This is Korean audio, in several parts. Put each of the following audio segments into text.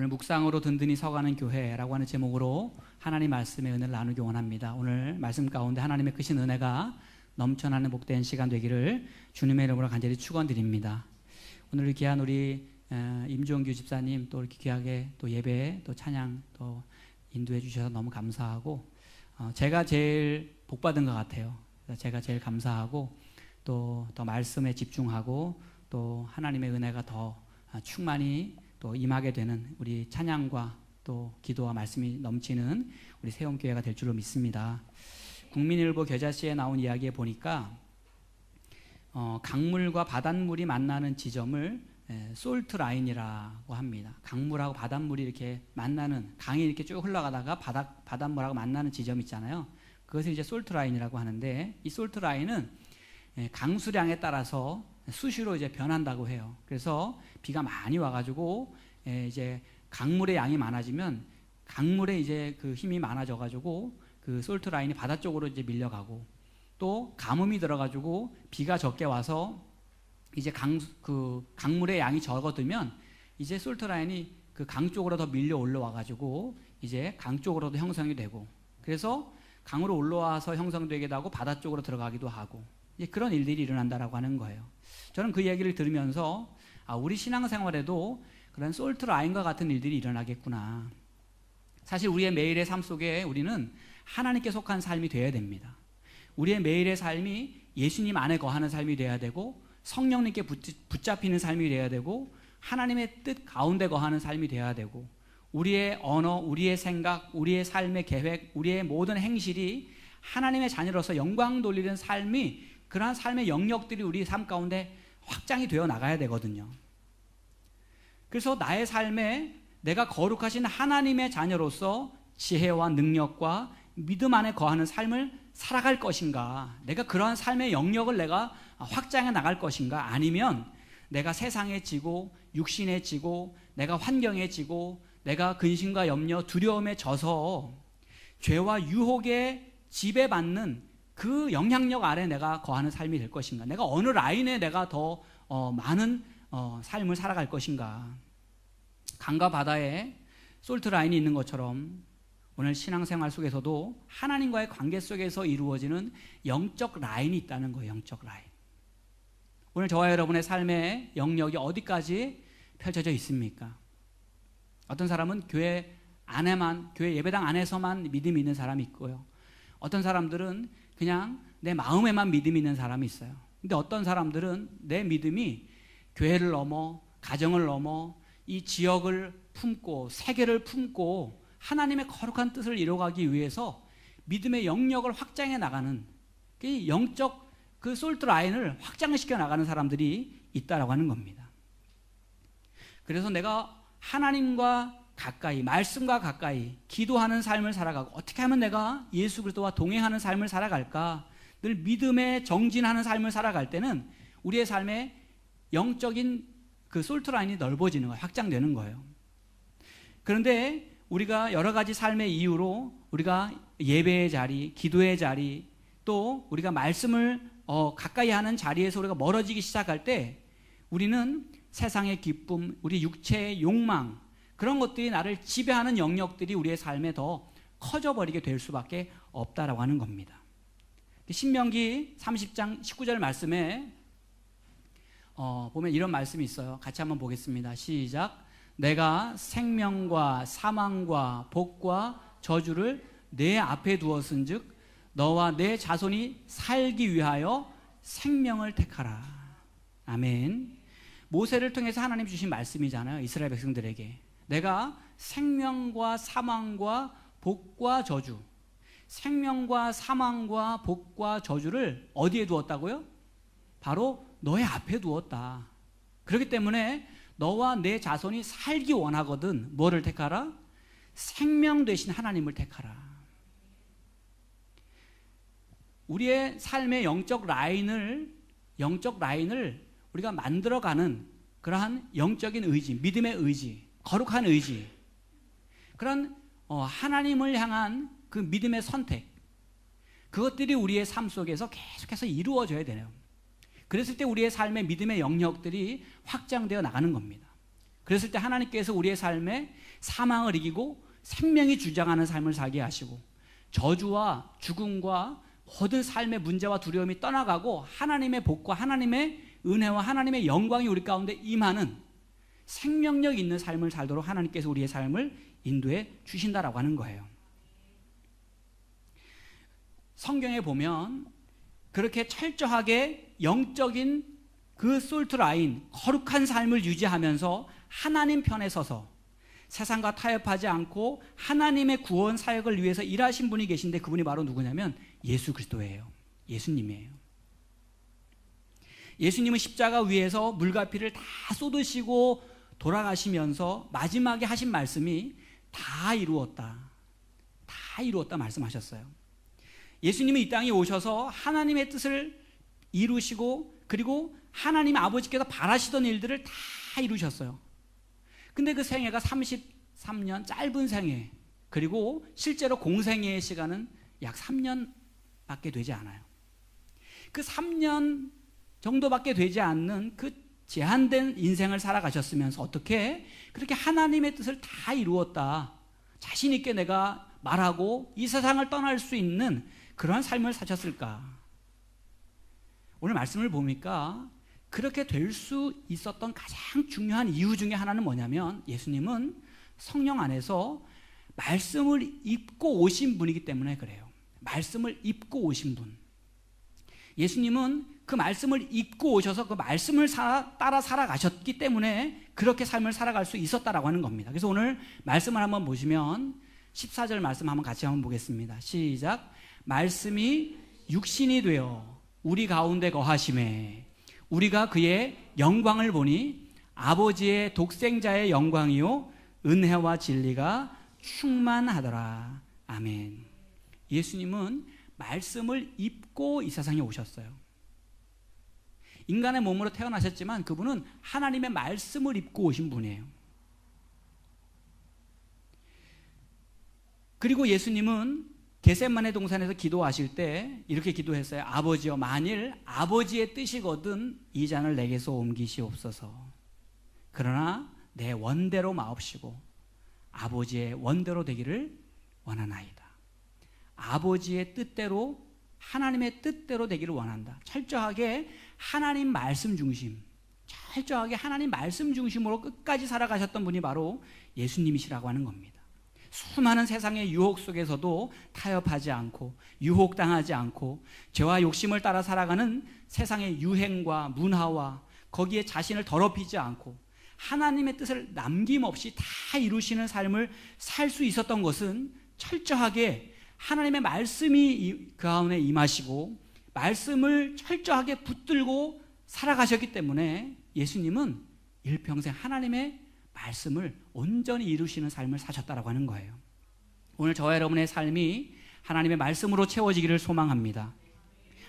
오늘 묵상으로 든든히 서가는 교회라고 하는 제목으로 하나님 말씀의 은혜를 나누기 원합니다. 오늘 말씀 가운데 하나님의 크신 은혜가 넘쳐나는 복된 시간 되기를 주님의 이름으로 간절히 축원드립니다. 오늘 귀한 우리 임종규 집사님 또 이렇게 귀하게 또 예배 또 찬양 또 인도해 주셔서 너무 감사하고 제가 제일 복 받은 것 같아요. 제가 제일 감사하고 또 더 말씀에 집중하고 또 하나님의 은혜가 더 충만히 또 임하게 되는 우리 찬양과 또 기도와 말씀이 넘치는 우리 세움교회가 될 줄로 믿습니다. 국민일보 겨자씨에 나온 이야기에 보니까 강물과 바닷물이 만나는 지점을 솔트 라인이라고 합니다. 강물하고 바닷물이 이렇게 만나는, 강이 이렇게 쭉 흘러가다가 바닷물하고 만나는 지점 있잖아요. 그것을 이제 솔트 라인이라고 하는데, 이 솔트 라인은 강수량에 따라서 수시로 이제 변한다고 해요. 그래서 비가 많이 와가지고 이제 강물의 양이 많아지면 강물에 이제 그 힘이 많아져가지고 그 솔트 라인이 바다 쪽으로 이제 밀려가고, 또 가뭄이 들어가지고 비가 적게 와서 이제 강물의 양이 적어들면 이제 솔트 라인이 그 강 쪽으로 더 밀려 올라와가지고 이제 강 쪽으로도 형성이 되고, 그래서 강으로 올라와서 형성되기도 하고 바다 쪽으로 들어가기도 하고, 그런 일들이 일어난다라고 하는 거예요. 저는 그 얘기를 들으면서 우리 신앙생활에도 그런 솔트 라인과 같은 일들이 일어나겠구나. 사실 우리의 매일의 삶 속에 우리는 하나님께 속한 삶이 되어야 됩니다. 우리의 매일의 삶이 예수님 안에 거하는 삶이 되어야 되고, 성령님께 붙잡히는 삶이 되어야 되고, 하나님의 뜻 가운데 거하는 삶이 되어야 되고, 우리의 언어, 우리의 생각, 우리의 삶의 계획, 우리의 모든 행실이 하나님의 자녀로서 영광 돌리는 삶이, 그러한 삶의 영역들이 우리 삶 가운데 확장이 되어 나가야 되거든요. 그래서 나의 삶에 내가 거룩하신 하나님의 자녀로서 지혜와 능력과 믿음 안에 거하는 삶을 살아갈 것인가, 내가 그러한 삶의 영역을 내가 확장해 나갈 것인가, 아니면 내가 세상에 지고 육신에 지고 내가 환경에 지고 내가 근심과 염려 두려움에 져서 죄와 유혹에 지배받는 그 영향력 아래 내가 거하는 삶이 될 것인가, 내가 어느 라인에 내가 더 많은 삶을 살아갈 것인가. 강과 바다에 솔트 라인이 있는 것처럼 오늘 신앙생활 속에서도 하나님과의 관계 속에서 이루어지는 영적 라인이 있다는 거예요. 영적 라인. 오늘 저와 여러분의 삶의 영역이 어디까지 펼쳐져 있습니까? 어떤 사람은 교회 안에만, 교회 예배당 안에서만 믿음이 있는 사람이 있고요. 어떤 사람들은 그냥 내 마음에만 믿음이 있는 사람이 있어요. 근데 어떤 사람들은 내 믿음이 교회를 넘어, 가정을 넘어, 이 지역을 품고 세계를 품고 하나님의 거룩한 뜻을 이루어가기 위해서 믿음의 영역을 확장해 나가는, 그 영적 그 솔트 라인을 확장시켜 나가는 사람들이 있다라고 하는 겁니다. 그래서 내가 하나님과 가까이, 말씀과 가까이 기도하는 삶을 살아가고, 어떻게 하면 내가 예수 그리스도와 동행하는 삶을 살아갈까, 늘 믿음에 정진하는 삶을 살아갈 때는 우리의 삶에 영적인 그 솔트 라인이 넓어지는 거예요. 확장되는 거예요. 그런데 우리가 여러 가지 삶의 이유로 우리가 예배의 자리, 기도의 자리, 또 우리가 말씀을 가까이 하는 자리에서 우리가 멀어지기 시작할 때 우리는 세상의 기쁨, 우리 육체의 욕망, 그런 것들이 나를 지배하는 영역들이 우리의 삶에 더 커져버리게 될 수밖에 없다라고 하는 겁니다. 신명기 30장 19절 말씀에 보면 이런 말씀이 있어요. 같이 한번 보겠습니다. 시작. 내가 생명과 사망과 복과 저주를 내 앞에 두었은즉 너와 내 자손이 살기 위하여 생명을 택하라. 아멘. 모세를 통해서 하나님 주신 말씀이잖아요. 이스라엘 백성들에게. 내가 생명과 사망과 복과 저주, 생명과 사망과 복과 저주를 어디에 두었다고요? 바로 너의 앞에 두었다. 그렇기 때문에 너와 내 자손이 살기 원하거든 뭐를 택하라? 생명 되신 하나님을 택하라. 우리의 삶의 영적 라인을 우리가 만들어가는 그러한 영적인 의지, 믿음의 의지, 거룩한 의지, 그런 하나님을 향한 그 믿음의 선택, 그것들이 우리의 삶 속에서 계속해서 이루어져야 되네요. 그랬을 때 우리의 삶의 믿음의 영역들이 확장되어 나가는 겁니다. 그랬을 때 하나님께서 우리의 삶에 사망을 이기고 생명이 주장하는 삶을 살게 하시고 저주와 죽음과 모든 삶의 문제와 두려움이 떠나가고 하나님의 복과 하나님의 은혜와 하나님의 영광이 우리 가운데 임하는 생명력 있는 삶을 살도록 하나님께서 우리의 삶을 인도해 주신다라고 하는 거예요. 성경에 보면 그렇게 철저하게 영적인 그 솔트 라인, 거룩한 삶을 유지하면서 하나님 편에 서서 세상과 타협하지 않고 하나님의 구원 사역을 위해서 일하신 분이 계신데 그분이 바로 누구냐면 예수 그리스도예요. 예수님이에요. 예수님은 십자가 위에서 물과 피를 다 쏟으시고 돌아가시면서 마지막에 하신 말씀이 다 이루었다. 다 이루었다 말씀하셨어요. 예수님이 이 땅에 오셔서 하나님의 뜻을 이루시고 그리고 하나님 아버지께서 바라시던 일들을 다 이루셨어요. 근데 그 생애가 33년 짧은 생애, 그리고 실제로 공생애의 시간은 약 3년밖에 되지 않아요. 그 3년 정도밖에 되지 않는 그 제한된 인생을 살아가셨으면서 어떻게 그렇게 하나님의 뜻을 다 이루었다, 자신 있게 내가 말하고 이 세상을 떠날 수 있는 그러한 삶을 사셨을까? 오늘 말씀을 보니까 그렇게 될 수 있었던 가장 중요한 이유 중에 하나는 뭐냐면 예수님은 성령 안에서 말씀을 입고 오신 분이기 때문에 그래요. 말씀을 입고 오신 분. 예수님은 그 말씀을 입고 오셔서 그 말씀을 따라 살아가셨기 때문에 그렇게 삶을 살아갈 수 있었다라고 하는 겁니다. 그래서 오늘 말씀을 한번 보시면 14절 말씀 한번 같이 한번 보겠습니다. 시작. 말씀이 육신이 되어 우리 가운데 거하심에 우리가 그의 영광을 보니 아버지의 독생자의 영광이요 은혜와 진리가 충만하더라. 아멘. 예수님은 말씀을 입고 이 세상에 오셨어요. 인간의 몸으로 태어나셨지만 그분은 하나님의 말씀을 입고 오신 분이에요. 그리고 예수님은 겟세마네 동산에서 기도하실 때 이렇게 기도했어요. 아버지여, 만일 아버지의 뜻이거든 이 잔을 내게서 옮기시옵소서. 그러나 내 원대로 마옵시고 아버지의 원대로 되기를 원하나이다. 아버지의 뜻대로, 하나님의 뜻대로 되기를 원한다. 철저하게 하나님 말씀 중심, 철저하게 하나님 말씀 중심으로 끝까지 살아가셨던 분이 바로 예수님이시라고 하는 겁니다. 수많은 세상의 유혹 속에서도 타협하지 않고 유혹당하지 않고 죄와 욕심을 따라 살아가는 세상의 유행과 문화와 거기에 자신을 더럽히지 않고 하나님의 뜻을 남김없이 다 이루시는 삶을 살 수 있었던 것은 철저하게 하나님의 말씀이 그 가운데 임하시고 말씀을 철저하게 붙들고 살아가셨기 때문에 예수님은 일평생 하나님의 말씀을 온전히 이루시는 삶을 사셨다라고 하는 거예요. 오늘 저와 여러분의 삶이 하나님의 말씀으로 채워지기를 소망합니다.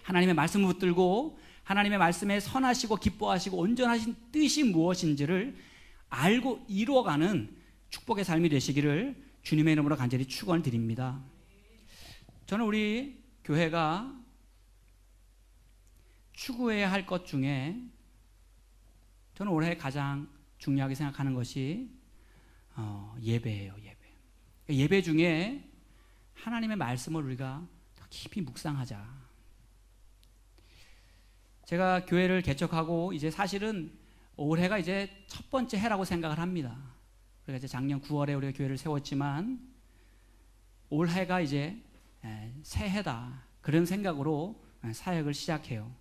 하나님의 말씀을 붙들고 하나님의 말씀에 선하시고 기뻐하시고 온전하신 뜻이 무엇인지를 알고 이루어가는 축복의 삶이 되시기를 주님의 이름으로 간절히 축원을 드립니다. 저는 우리 교회가 추구해야 할 것 중에 저는 올해 가장 중요하게 생각하는 것이 예배예요. 예배 중에 하나님의 말씀을 우리가 더 깊이 묵상하자. 제가 교회를 개척하고 이제 사실은 올해가 이제 첫 번째 해라고 생각을 합니다. 우리가 이제 작년 9월에 우리가 교회를 세웠지만 올해가 이제 새해다, 그런 생각으로 사역을 시작해요.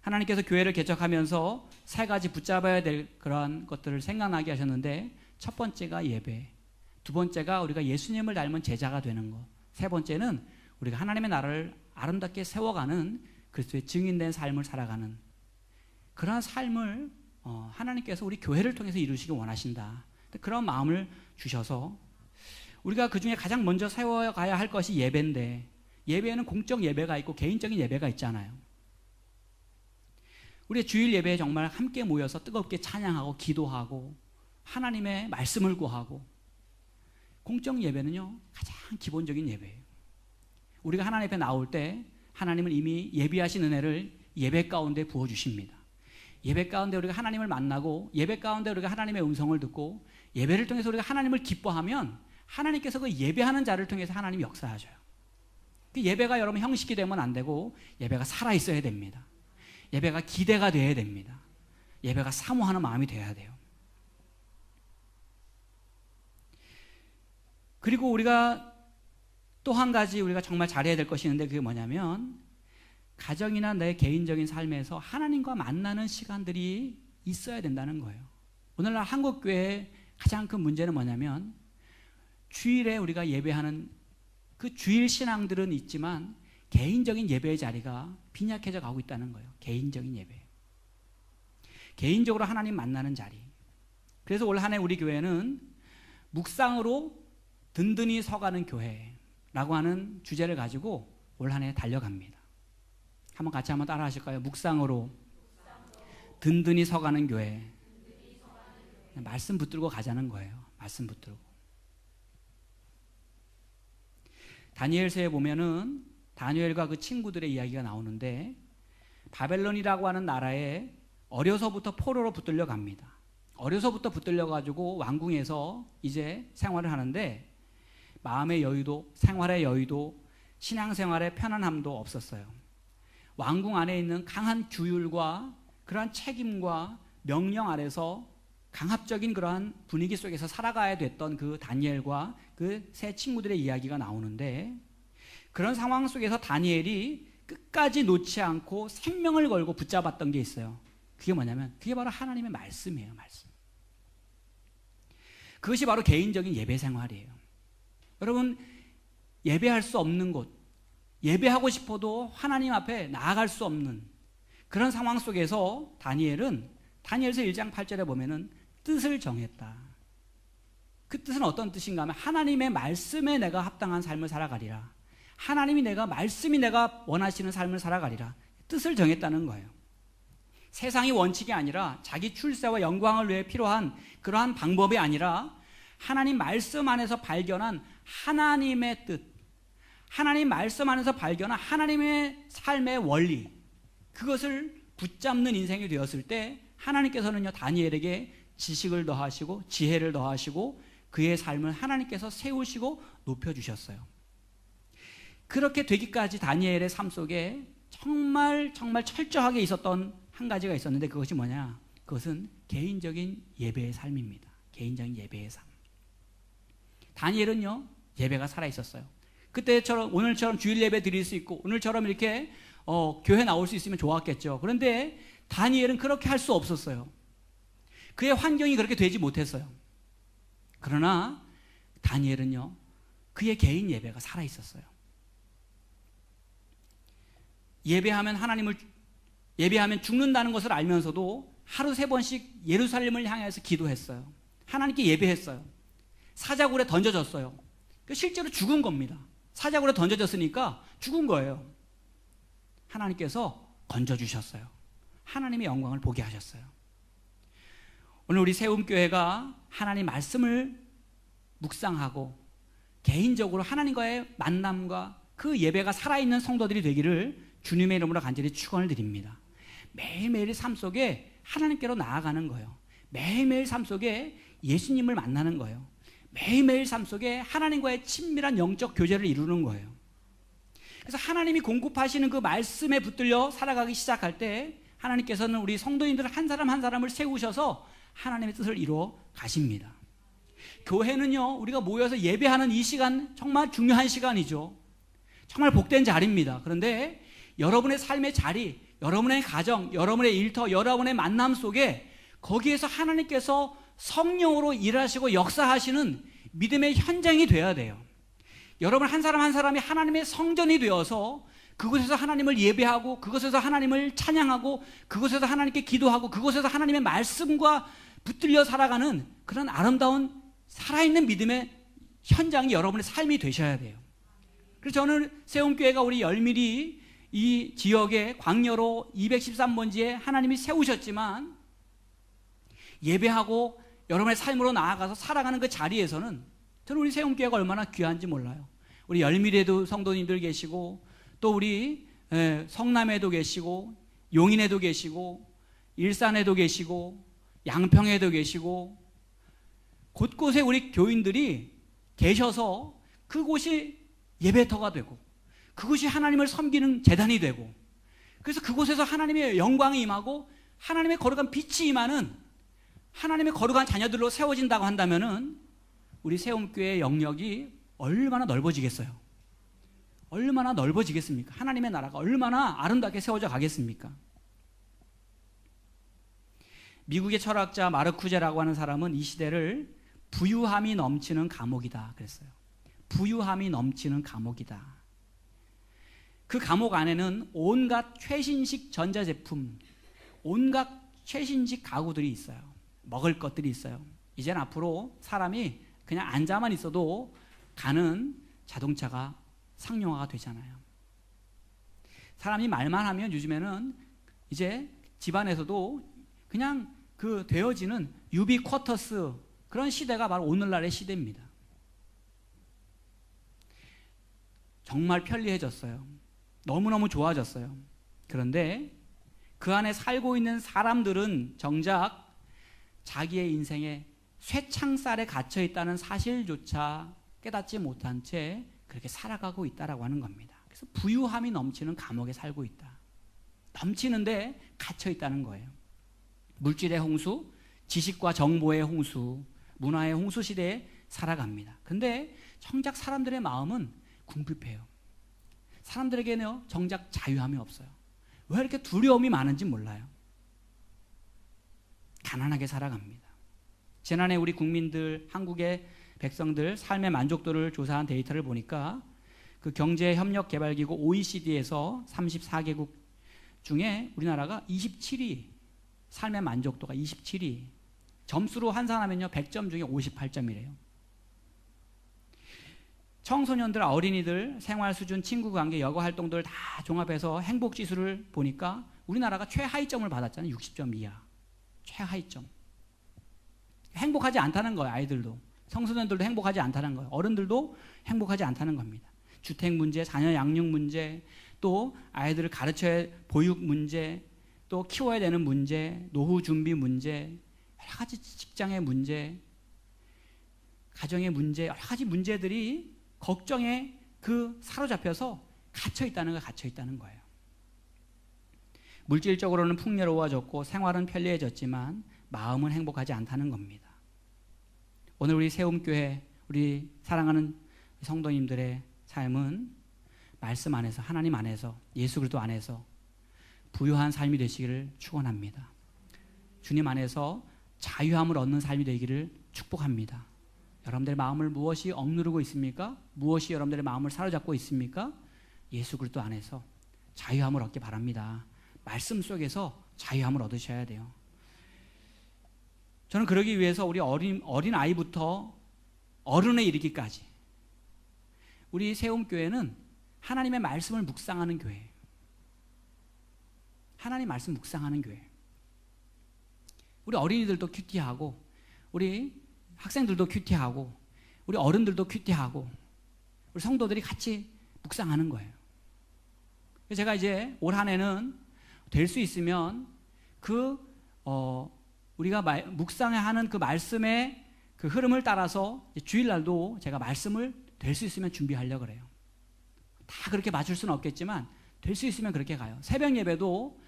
하나님께서 교회를 개척하면서 세 가지 붙잡아야 될 그런 것들을 생각나게 하셨는데 첫 번째가 예배, 두 번째가 우리가 예수님을 닮은 제자가 되는 것, 세 번째는 우리가 하나님의 나라를 아름답게 세워가는 그리스도의 증인된 삶을 살아가는 그러한 삶을 하나님께서 우리 교회를 통해서 이루시기 원하신다. 그런 마음을 주셔서 우리가 그 중에 가장 먼저 세워가야 할 것이 예배인데 예배에는 공적 예배가 있고 개인적인 예배가 있잖아요. 우리 주일 예배에 정말 함께 모여서 뜨겁게 찬양하고 기도하고 하나님의 말씀을 구하고, 공적 예배는요 가장 기본적인 예배예요. 우리가 하나님 앞에 나올 때 하나님은 이미 예비하신 은혜를 예배 가운데 부어주십니다. 예배 가운데 우리가 하나님을 만나고 예배 가운데 우리가 하나님의 음성을 듣고 예배를 통해서 우리가 하나님을 기뻐하면 하나님께서 그 예배하는 자를 통해서 하나님이 역사하셔요. 그 예배가 여러분 형식이 되면 안 되고 예배가 살아있어야 됩니다. 예배가 기대가 되어야 됩니다. 예배가 사모하는 마음이 되어야 돼요. 그리고 우리가 또 한 가지 우리가 정말 잘해야 될 것이 있는데 그게 뭐냐면 가정이나 내 개인적인 삶에서 하나님과 만나는 시간들이 있어야 된다는 거예요. 오늘날 한국교회의 가장 큰 문제는 뭐냐면 주일에 우리가 예배하는 그 주일 신앙들은 있지만 개인적인 예배의 자리가 빈약해져 가고 있다는 거예요. 개인적인 예배. 개인적으로 하나님 만나는 자리. 그래서 올 한 해 우리 교회는 묵상으로 든든히 서가는 교회라고 하는 주제를 가지고 올 한 해 달려갑니다. 한번 같이 한번 따라 하실까요? 묵상으로 든든히 서가는 교회. 말씀 붙들고 가자는 거예요. 말씀 붙들고. 다니엘서에 보면은 다니엘과 그 친구들의 이야기가 나오는데 바벨론이라고 하는 나라에 어려서부터 포로로 붙들려 갑니다. 어려서부터 붙들려 가지고 왕궁에서 이제 생활을 하는데 마음의 여유도, 생활의 여유도, 신앙생활의 편안함도 없었어요. 왕궁 안에 있는 강한 규율과 그러한 책임과 명령 아래서 강압적인 그러한 분위기 속에서 살아가야 됐던 그 다니엘과 그 세 친구들의 이야기가 나오는데 그런 상황 속에서 다니엘이 끝까지 놓지 않고 생명을 걸고 붙잡았던 게 있어요. 그게 뭐냐면 그게 바로 하나님의 말씀이에요. 말씀. 그것이 바로 개인적인 예배 생활이에요. 여러분 예배할 수 없는 곳, 예배하고 싶어도 하나님 앞에 나아갈 수 없는 그런 상황 속에서 다니엘은 다니엘서 1장 8절에 보면은 뜻을 정했다. 그 뜻은 어떤 뜻인가 하면 하나님의 말씀에 내가 합당한 삶을 살아가리라. 하나님이 말씀이 내가 원하시는 삶을 살아가리라. 뜻을 정했다는 거예요. 세상이 원칙이 아니라 자기 출세와 영광을 위해 필요한 그러한 방법이 아니라 하나님 말씀 안에서 발견한 하나님의 뜻, 하나님 말씀 안에서 발견한 하나님의 삶의 원리, 그것을 붙잡는 인생이 되었을 때 하나님께서는요 다니엘에게 지식을 더하시고 지혜를 더하시고 그의 삶을 하나님께서 세우시고 높여주셨어요. 그렇게 되기까지 다니엘의 삶 속에 정말 철저하게 있었던 한 가지가 있었는데 그것이 뭐냐? 그것은 개인적인 예배의 삶입니다. 개인적인 예배의 삶. 다니엘은요 예배가 살아있었어요. 그때처럼 오늘처럼 주일 예배 드릴 수 있고 오늘처럼 이렇게 교회 나올 수 있으면 좋았겠죠. 그런데 다니엘은 그렇게 할 수 없었어요. 그의 환경이 그렇게 되지 못했어요. 그러나 다니엘은요 그의 개인 예배가 살아있었어요. 예배하면 죽는다는 것을 알면서도 하루 3번씩 예루살렘을 향해서 기도했어요. 하나님께 예배했어요. 사자굴에 던져졌어요. 실제로 죽은 겁니다. 사자굴에 던져졌으니까 죽은 거예요. 하나님께서 건져주셨어요. 하나님의 영광을 보게 하셨어요. 오늘 우리 세움교회가 하나님 말씀을 묵상하고 개인적으로 하나님과의 만남과 그 예배가 살아있는 성도들이 되기를 주님의 이름으로 간절히 축원을 드립니다. 매일매일 삶 속에 하나님께로 나아가는 거예요. 매일매일 삶 속에 예수님을 만나는 거예요. 매일매일 삶 속에 하나님과의 친밀한 영적 교제를 이루는 거예요. 그래서 하나님이 공급하시는 그 말씀에 붙들려 살아가기 시작할 때 하나님께서는 우리 성도인들 한 사람 한 사람을 세우셔서 하나님의 뜻을 이루어 가십니다. 교회는요 우리가 모여서 예배하는 이 시간 정말 중요한 시간이죠. 정말 복된 자리입니다. 그런데 여러분의 삶의 자리, 여러분의 가정, 여러분의 일터, 여러분의 만남 속에 거기에서 하나님께서 성령으로 일하시고 역사하시는 믿음의 현장이 되어야 돼요. 여러분 한 사람 한 사람이 하나님의 성전이 되어서 그곳에서 하나님을 예배하고 그곳에서 하나님을 찬양하고 그곳에서 하나님께 기도하고 그곳에서 하나님의 말씀과 붙들려 살아가는 그런 아름다운 살아있는 믿음의 현장이 여러분의 삶이 되셔야 돼요. 그래서 저는 세움교회가 우리 열밀히 이 지역에 광야로 213번지에 하나님이 세우셨지만 예배하고 여러분의 삶으로 나아가서 살아가는 그 자리에서는 저는 우리 세움교회가 얼마나 귀한지 몰라요. 우리 열밀에도 성도님들 계시고 또 우리 성남에도 계시고 용인에도 계시고 일산에도 계시고 양평에도 계시고 곳곳에 우리 교인들이 계셔서 그곳이 예배터가 되고 그곳이 하나님을 섬기는 제단이 되고 그래서 그곳에서 하나님의 영광이 임하고 하나님의 거룩한 빛이 임하는 하나님의 거룩한 자녀들로 세워진다고 한다면은 우리 세움교회의 영역이 얼마나 넓어지겠어요? 얼마나 넓어지겠습니까? 하나님의 나라가 얼마나 아름답게 세워져 가겠습니까? 미국의 철학자 마르쿠제라고 하는 사람은 이 시대를 부유함이 넘치는 감옥이다 그랬어요. 부유함이 넘치는 감옥이다. 그 감옥 안에는 온갖 최신식 전자제품, 온갖 최신식 가구들이 있어요. 먹을 것들이 있어요. 이제는 앞으로 사람이 그냥 앉아만 있어도 가는 자동차가 상용화가 되잖아요. 사람이 말만 하면 요즘에는 이제 집안에서도 그냥 그 되어지는 유비쿼터스 그런 시대가 바로 오늘날의 시대입니다. 정말 편리해졌어요. 너무너무 좋아졌어요. 그런데 그 안에 살고 있는 사람들은 정작 자기의 인생에 쇠창살에 갇혀 있다는 사실조차 깨닫지 못한 채 그렇게 살아가고 있다라고 하는 겁니다. 그래서 부유함이 넘치는 감옥에 살고 있다. 넘치는데 갇혀 있다는 거예요. 물질의 홍수, 지식과 정보의 홍수, 문화의 홍수 시대에 살아갑니다. 근데 정작 사람들의 마음은 궁핍해요. 사람들에게는 정작 자유함이 없어요. 왜 이렇게 두려움이 많은지 몰라요. 가난하게 살아갑니다. 지난해 우리 국민들, 한국의 백성들 삶의 만족도를 조사한 데이터를 보니까 그 경제협력개발기구 OECD에서 34개국 중에 우리나라가 27위, 삶의 만족도가 27위. 점수로 환산하면요 100점 중에 58점이래요. 청소년들, 어린이들, 생활수준, 친구관계, 여가활동들 다 종합해서 행복지수를 보니까 우리나라가 최하위점을 받았잖아요. 60점 이하. 최하위점. 행복하지 않다는 거예요. 아이들도. 청소년들도 행복하지 않다는 거예요. 어른들도 행복하지 않다는 겁니다. 주택 문제, 자녀 양육 문제, 또 아이들을 가르쳐야 보육 문제, 또 키워야 되는 문제, 노후 준비 문제, 여러 가지 직장의 문제, 가정의 문제, 여러 가지 문제들이 걱정에 사로잡혀서 갇혀 있다는 거예요. 물질적으로는 풍요로워졌고 생활은 편리해졌지만 마음은 행복하지 않다는 겁니다. 오늘 우리 세움교회, 우리 사랑하는 성도님들의 삶은 말씀 안에서, 하나님 안에서, 예수 그리스도 안에서 부유한 삶이 되시기를 축원합니다. 주님 안에서 자유함을 얻는 삶이 되기를 축복합니다. 여러분들의 마음을 무엇이 억누르고 있습니까? 무엇이 여러분들의 마음을 사로잡고 있습니까? 예수 그리스도 안에서 자유함을 얻기 바랍니다. 말씀 속에서 자유함을 얻으셔야 돼요. 저는 그러기 위해서 우리 어린 아이부터 어른에 이르기까지 우리 세움교회는 하나님의 말씀을 묵상하는 교회예요. 하나님 말씀 묵상하는 교회. 우리 어린이들도 큐티하고 우리 학생들도 큐티하고 우리 어른들도 큐티하고 우리 성도들이 같이 묵상하는 거예요. 제가 이제 올 한 해는 될 수 있으면 우리가 묵상하는 그 말씀의 그 흐름을 따라서 주일날도 제가 말씀을 될 수 있으면 준비하려고 그래요. 다 그렇게 맞출 수는 없겠지만 될 수 있으면 그렇게 가요. 새벽 예배도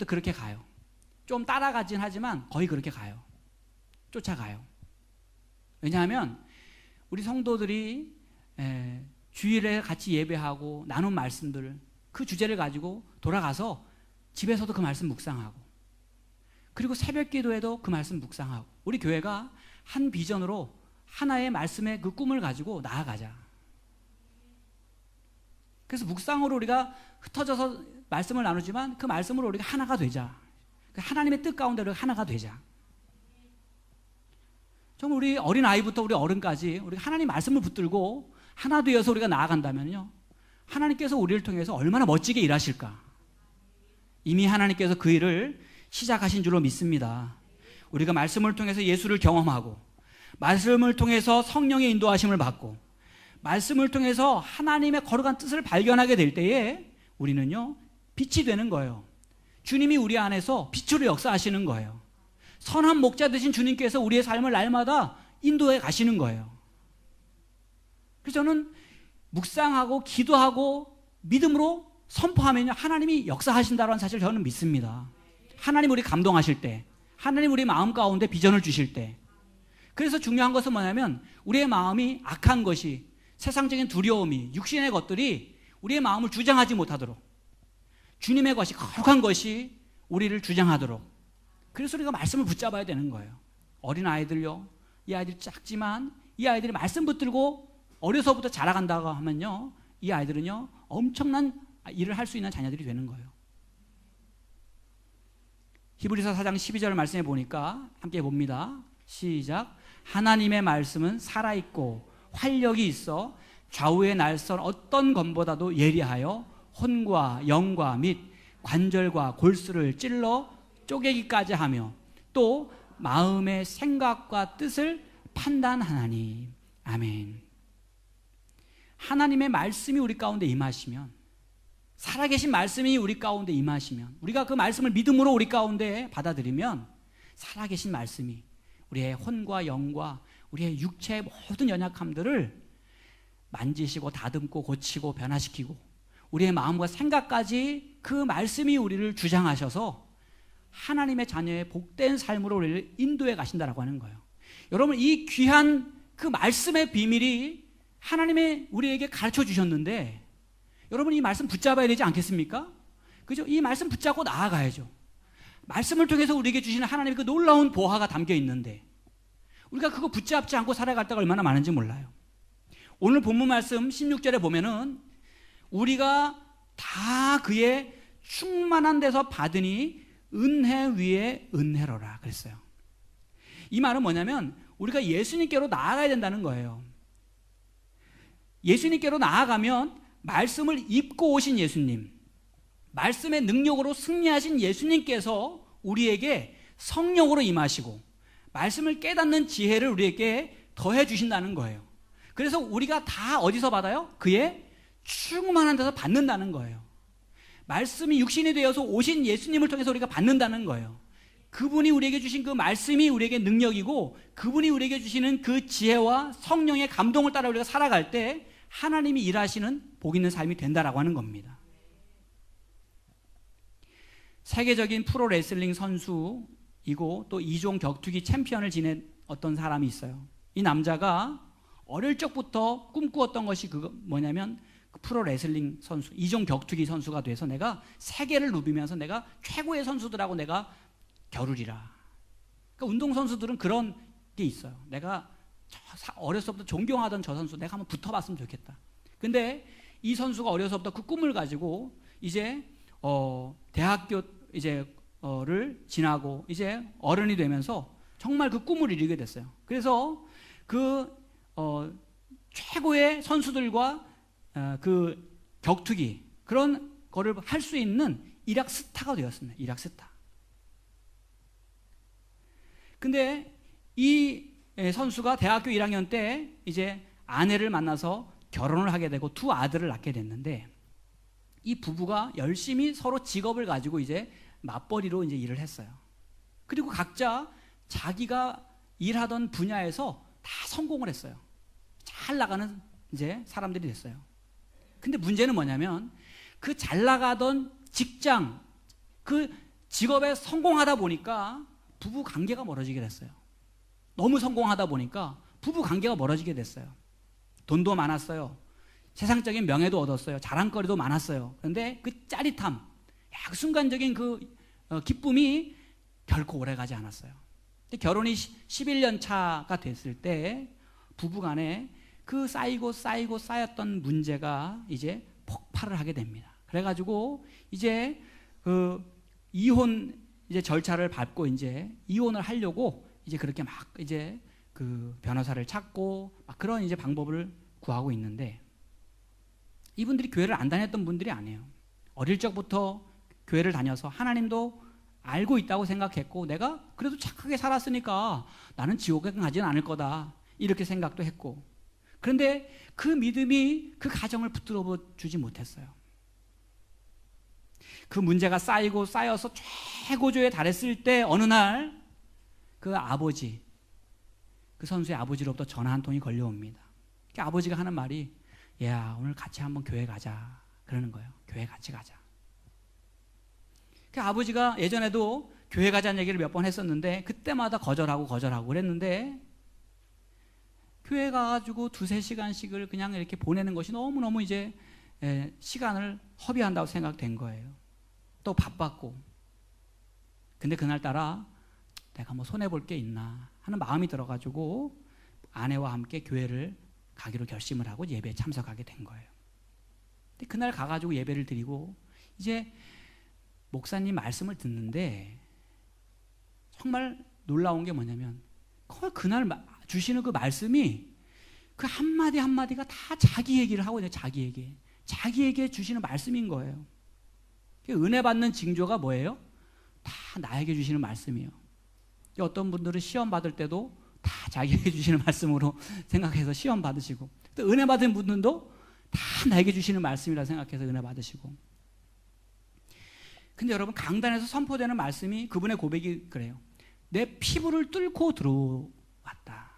그렇게 가요. 좀 따라가진 하지만 거의 그렇게 가요. 쫓아가요. 왜냐하면 우리 성도들이 주일에 같이 예배하고 나눈 말씀들 그 주제를 가지고 돌아가서 집에서도 그 말씀 묵상하고 그리고 새벽 기도에도 그 말씀 묵상하고 우리 교회가 한 비전으로 하나의 말씀의 그 꿈을 가지고 나아가자. 그래서 묵상으로 우리가 흩어져서 말씀을 나누지만 그 말씀으로 우리가 하나가 되자. 하나님의 뜻 가운데 우리가 하나가 되자. 정말 우리 어린 아이부터 우리 어른까지 우리가 하나님 말씀을 붙들고 하나 되어서 우리가 나아간다면요, 하나님께서 우리를 통해서 얼마나 멋지게 일하실까. 이미 하나님께서 그 일을 시작하신 줄로 믿습니다. 우리가 말씀을 통해서 예수를 경험하고 말씀을 통해서 성령의 인도하심을 받고 말씀을 통해서 하나님의 거룩한 뜻을 발견하게 될 때에 우리는요 빛이 되는 거예요. 주님이 우리 안에서 빛으로 역사하시는 거예요. 선한 목자 되신 주님께서 우리의 삶을 날마다 인도해 가시는 거예요. 그래서 저는 묵상하고 기도하고 믿음으로 선포하면요, 하나님이 역사하신다는 사실을 저는 믿습니다. 하나님 우리 감동하실 때, 하나님 우리 마음 가운데 비전을 주실 때. 그래서 중요한 것은 뭐냐면 우리의 마음이 악한 것이, 세상적인 두려움이, 육신의 것들이 우리의 마음을 주장하지 못하도록, 주님의 것이, 거룩한 것이 우리를 주장하도록. 그래서 우리가 말씀을 붙잡아야 되는 거예요. 어린 아이들요, 이 아이들이 작지만 이 아이들이 말씀 붙들고 어려서부터 자라간다고 하면요, 이 아이들은요 엄청난 일을 할 수 있는 자녀들이 되는 거예요. 히브리서 4장 12절 말씀에 보니까 함께 봅니다. 시작. 하나님의 말씀은 살아있고 활력이 있어 좌우의 날선 어떤 검보다도 예리하여 혼과 영과 및 관절과 골수를 찔러 쪼개기까지 하며 또 마음의 생각과 뜻을 판단하나니. 아멘. 하나님의 말씀이 우리 가운데 임하시면, 살아계신 말씀이 우리 가운데 임하시면, 우리가 그 말씀을 믿음으로 우리 가운데 받아들이면 살아계신 말씀이 우리의 혼과 영과 우리의 육체의 모든 연약함들을 만지시고 다듬고 고치고 변화시키고 우리의 마음과 생각까지 그 말씀이 우리를 주장하셔서 하나님의 자녀의 복된 삶으로 우리를 인도해 가신다라고 하는 거예요. 여러분, 이 귀한 그 말씀의 비밀이 하나님의 우리에게 가르쳐 주셨는데, 여러분 이 말씀 붙잡아야 되지 않겠습니까? 그죠? 이 말씀 붙잡고 나아가야죠. 말씀을 통해서 우리에게 주시는 하나님의 그 놀라운 보화가 담겨 있는데 우리가 그거 붙잡지 않고 살아갈 때가 얼마나 많은지 몰라요. 오늘 본문 말씀 16절에 보면은 우리가 다 그의 충만한 데서 받으니 은혜 위에 은혜로라 그랬어요. 이 말은 뭐냐면 우리가 예수님께로 나아가야 된다는 거예요. 예수님께로 나아가면 말씀을 입고 오신 예수님, 말씀의 능력으로 승리하신 예수님께서 우리에게 성령으로 임하시고 말씀을 깨닫는 지혜를 우리에게 더해 주신다는 거예요. 그래서 우리가 다 어디서 받아요? 그의 충만한 데서 받는다는 거예요. 말씀이 육신이 되어서 오신 예수님을 통해서 우리가 받는다는 거예요. 그분이 우리에게 주신 그 말씀이 우리에게 능력이고 그분이 우리에게 주시는 그 지혜와 성령의 감동을 따라 우리가 살아갈 때 하나님이 일하시는 복 있는 삶이 된다라고 하는 겁니다. 세계적인 프로 레슬링 선수이고 또 2종 격투기 챔피언을 지낸 어떤 사람이 있어요. 이 남자가 어릴 적부터 꿈꾸었던 것이 뭐냐면 그 프로 레슬링 선수, 2종 격투기 선수가 돼서 내가 세계를 누비면서 내가 최고의 선수들하고 내가 겨루리라. 그러니까 운동선수들은 그런 게 있어요. 내가 어려서부터 존경하던 저 선수 내가 한번 붙어봤으면 좋겠다. 근데 이 선수가 어려서부터 그 꿈을 가지고 이제 대학교 를 지나고 이제 어른이 되면서 정말 그 꿈을 이루게 됐어요. 그래서 그 최고의 선수들과 그 격투기 그런 거를 할 수 있는 일약 스타가 되었습니다. 일약 스타. 근데 이 선수가 대학교 1학년 때 이제 아내를 만나서 결혼을 하게 되고 두 아들을 낳게 됐는데 이 부부가 열심히 서로 직업을 가지고 이제 맞벌이로 이제 일을 했어요. 그리고 각자 자기가 일하던 분야에서 다 성공을 했어요. 잘 나가는 이제 사람들이 됐어요. 근데 문제는 뭐냐면 그 잘 나가던 직장, 그 직업에 성공하다 보니까 부부 관계가 멀어지게 됐어요. 너무 성공하다 보니까 부부 관계가 멀어지게 됐어요. 돈도 많았어요. 세상적인 명예도 얻었어요. 자랑거리도 많았어요. 그런데 그 짜릿함, 그 순간적인 그 기쁨이 결코 오래가지 않았어요. 결혼이 11년 차가 됐을 때 부부간에 그 쌓였던 문제가 이제 폭발을 하게 됩니다. 그래가지고 이제 그 이혼 이제 절차를 밟고 이제 이혼을 하려고 이제 그렇게 막 이제 그 변호사를 찾고 막 그런 이제 방법을 구하고 있는데 이분들이 교회를 안 다녔던 분들이 아니에요. 어릴 적부터 교회를 다녀서 하나님도 알고 있다고 생각했고 내가 그래도 착하게 살았으니까 나는 지옥에 가지는 않을 거다 이렇게 생각도 했고 그런데 그 믿음이 그 가정을 붙들어 주지 못했어요. 그 문제가 쌓이고 쌓여서 최고조에 달했을 때 어느 날 그 아버지, 그 선수의 아버지로부터 전화 한 통이 걸려옵니다. 그 아버지가 하는 말이, 야, 오늘 같이 한번 교회 가자. 그러는 거예요. 교회 같이 가자. 그 아버지가 예전에도 교회 가자는 얘기를 몇 번 했었는데 그때마다 거절하고 그랬는데 교회 가가지고 2-3시간씩을 그냥 이렇게 보내는 것이 너무너무 이제 시간을 허비한다고 생각된 거예요. 또 바빴고. 근데 그날따라 내가 뭐 손해볼 게 있나 하는 마음이 들어가지고 아내와 함께 교회를 가기로 결심을 하고 예배에 참석하게 된 거예요. 근데 그날 가가지고 예배를 드리고 이제 목사님 말씀을 듣는데 정말 놀라운 게 뭐냐면 그날 주시는 그 말씀이 그 한마디 한마디가 다 자기 얘기를 하고 있는 자기에게 주시는 말씀인 거예요. 은혜 받는 징조가 뭐예요? 다 나에게 주시는 말씀이에요. 어떤 분들은 시험 받을 때도 다 자기에게 주시는 말씀으로 생각해서 시험 받으시고, 또 은혜 받은 분들도 다 나에게 주시는 말씀이라 생각해서 은혜 받으시고. 근데 여러분, 강단에서 선포되는 말씀이, 그분의 고백이 그래요. 내 피부를 뚫고 들어왔다.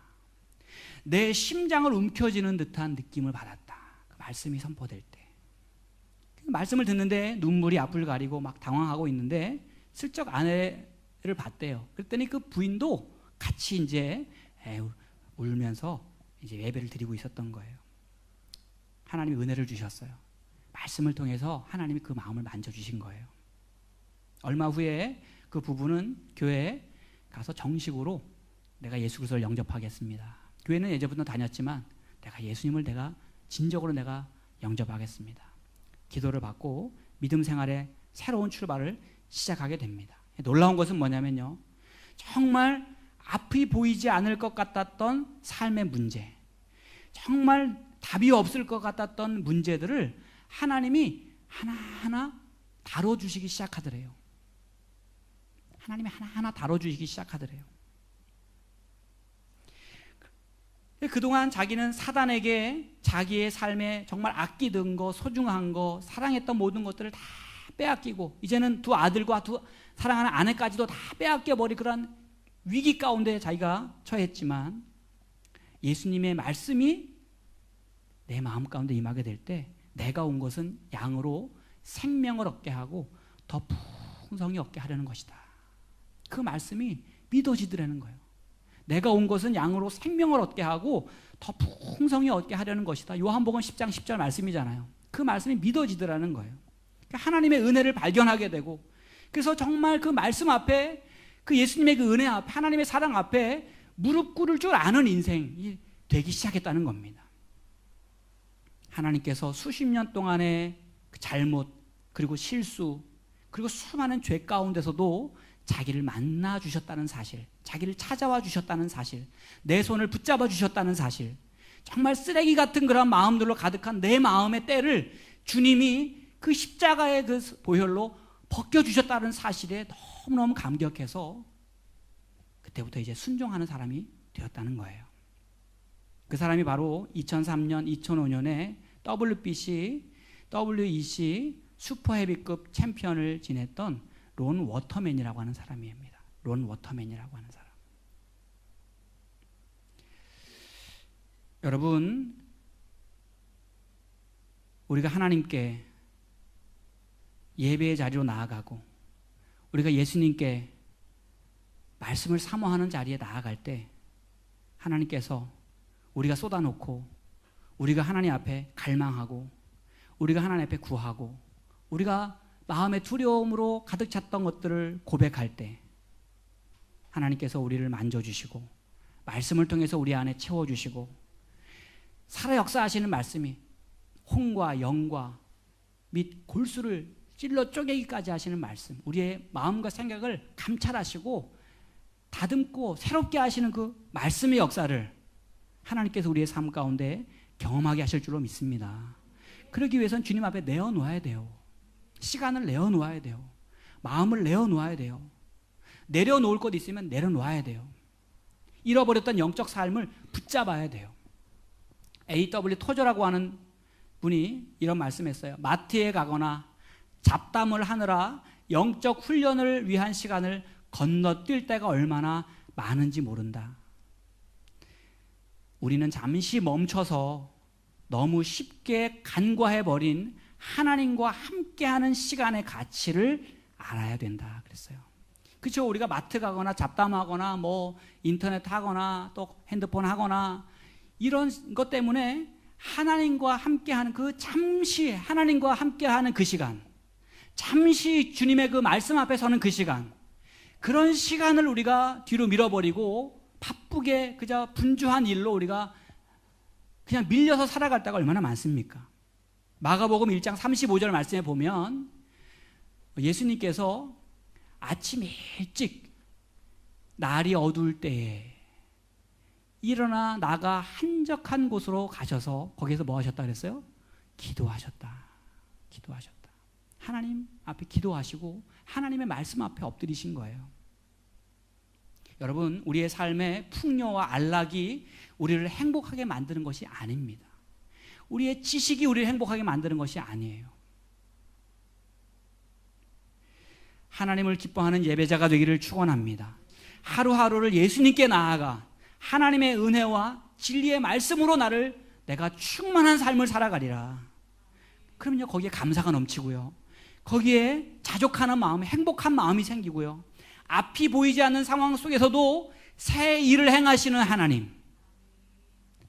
내 심장을 움켜쥐는 듯한 느낌을 받았다. 그 말씀이 선포될 때. 말씀을 듣는데 눈물이 앞을 가리고 막 당황하고 있는데 슬쩍 아내를 봤대요. 그랬더니 그 부인도 같이 이제 울면서 이제 예배를 드리고 있었던 거예요. 하나님이 은혜를 주셨어요. 말씀을 통해서 하나님이 그 마음을 만져주신 거예요. 얼마 후에 그 부부는 교회에 가서 정식으로 내가 예수 그리스도를 영접하겠습니다. 교회는 예전부터 다녔지만 예수님을 진정으로 영접하겠습니다. 기도를 받고 믿음 생활의 새로운 출발을 시작하게 됩니다. 놀라운 것은 뭐냐면요, 정말 앞이 보이지 않을 것 같았던 삶의 문제, 정말 답이 없을 것 같았던 문제들을 하나님이 하나하나 다뤄주시기 시작하더래요. 하나님이 하나하나 다뤄주시기 시작하더래요. 그동안 자기는 사단에게 자기의 삶에 정말 아끼던 거, 소중한 거, 사랑했던 모든 것들을 다 빼앗기고, 이제는 두 아들과 사랑하는 아내까지도 다 빼앗겨버린 그런 위기 가운데 자기가 처했지만, 예수님의 말씀이 내 마음 가운데 임하게 될 때 내가 온 것은 양으로 생명을 얻게 하고 더 풍성히 얻게 하려는 것이다. 그 말씀이 믿어지더라는 거예요. 내가 온 것은 양으로 생명을 얻게 하고 더 풍성히 얻게 하려는 것이다. 요한복음 10장 10절 말씀이잖아요. 그 말씀이 믿어지더라는 거예요. 하나님의 은혜를 발견하게 되고, 그래서 정말 그 말씀 앞에, 그 예수님의 그 은혜 앞에, 하나님의 사랑 앞에 무릎 꿇을 줄 아는 인생이 되기 시작했다는 겁니다. 하나님께서 수십 년 동안의 그 잘못, 그리고 실수, 그리고 수많은 죄 가운데서도 자기를 만나 주셨다는 사실, 자기를 찾아와 주셨다는 사실, 내 손을 붙잡아 주셨다는 사실, 정말 쓰레기 같은 그런 마음들로 가득한 내 마음의 때를 주님이 그 십자가의 그 보혈로 벗겨주셨다는 사실에 너무너무 감격해서 그때부터 이제 순종하는 사람이 되었다는 거예요. 그 사람이 바로 2003년, 2005년에 WEC 슈퍼 헤비급 챔피언을 지냈던 론 워터맨이라고 하는 사람입니다. 론 워터맨이라고 하는 사람. 여러분, 우리가 하나님께 예배의 자리로 나아가고 우리가 예수님께 말씀을 사모하는 자리에 나아갈 때 하나님께서 우리가 쏟아놓고 우리가 하나님 앞에 갈망하고 우리가 하나님 앞에 구하고 우리가 마음의 두려움으로 가득 찼던 것들을 고백할 때 하나님께서 우리를 만져주시고 말씀을 통해서 우리 안에 채워주시고 살아 역사하시는 말씀이 혼과 영과 및 골수를 찔러 쪼개기까지 하시는 말씀, 우리의 마음과 생각을 감찰하시고 다듬고 새롭게 하시는 그 말씀의 역사를 하나님께서 우리의 삶 가운데 경험하게 하실 줄로 믿습니다. 그러기 위해서는 주님 앞에 내어놓아야 돼요. 시간을 내어놓아야 돼요. 마음을 내어놓아야 돼요. 내려놓을 것 있으면 내려놓아야 돼요. 잃어버렸던 영적 삶을 붙잡아야 돼요. A.W. 토저라고 하는 분이 이런 말씀했어요. 마트에 가거나 잡담을 하느라 영적 훈련을 위한 시간을 건너뛸 때가 얼마나 많은지 모른다. 우리는 잠시 멈춰서 너무 쉽게 간과해버린 하나님과 함께하는 시간의 가치를 알아야 된다 그랬어요. 그렇죠? 우리가 마트 가거나 잡담하거나 뭐 인터넷 하거나 또 핸드폰 하거나 이런 것 때문에 하나님과 함께하는 그 잠시 하나님과 함께하는 그 시간, 잠시 주님의 그 말씀 앞에 서는 그 시간, 그런 시간을 우리가 뒤로 밀어버리고 바쁘게 그저 분주한 일로 우리가 그냥 밀려서 살아갈 때가 얼마나 많습니까? 마가복음 1장 35절 말씀에 보면 예수님께서 아침 일찍 날이 어두울 때에 일어나 나가 한적한 곳으로 가셔서 거기서 뭐 하셨다 그랬어요? 기도하셨다. 기도하셨다. 하나님 앞에 기도하시고 하나님의 말씀 앞에 엎드리신 거예요. 여러분, 우리의 삶의 풍요와 안락이 우리를 행복하게 만드는 것이 아닙니다. 우리의 지식이 우리를 행복하게 만드는 것이 아니에요. 하나님을 기뻐하는 예배자가 되기를 축원합니다. 하루하루를 예수님께 나아가 하나님의 은혜와 진리의 말씀으로 내가 충만한 삶을 살아가리라. 그러면요, 거기에 감사가 넘치고요, 거기에 자족하는 마음, 행복한 마음이 생기고요, 앞이 보이지 않는 상황 속에서도 새 일을 행하시는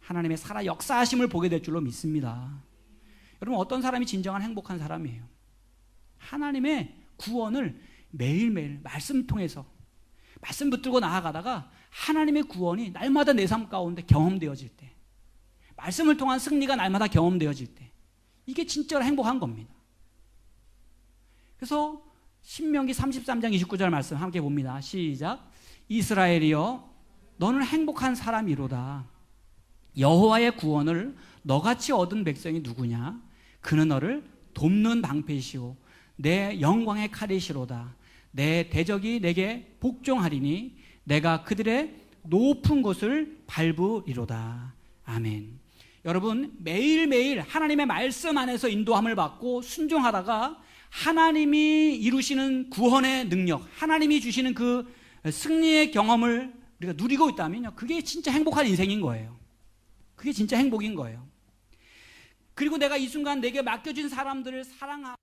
하나님의 살아 역사하심을 보게 될 줄로 믿습니다. 여러분, 어떤 사람이 진정한 행복한 사람이에요? 하나님의 구원을 매일매일 말씀 통해서 말씀 붙들고 나아가다가 하나님의 구원이 날마다 내 삶 가운데 경험되어질 때, 말씀을 통한 승리가 날마다 경험되어질 때, 이게 진짜로 행복한 겁니다. 그래서 신명기 33장 29절 말씀 함께 봅니다. 시작. 이스라엘이여, 너는 행복한 사람이로다. 여호와의 구원을 너같이 얻은 백성이 누구냐? 그는 너를 돕는 방패시오 내 영광의 칼이시로다. 내 대적이 내게 복종하리니 내가 그들의 높은 곳을 밟으리로다. 아멘. 여러분, 매일매일 하나님의 말씀 안에서 인도함을 받고 순종하다가 하나님이 이루시는 구원의 능력, 하나님이 주시는 그 승리의 경험을 우리가 누리고 있다면요, 그게 진짜 행복한 인생인 거예요. 그게 진짜 행복인 거예요. 그리고 내가 이 순간 내게 맡겨진 사람들을 사랑하고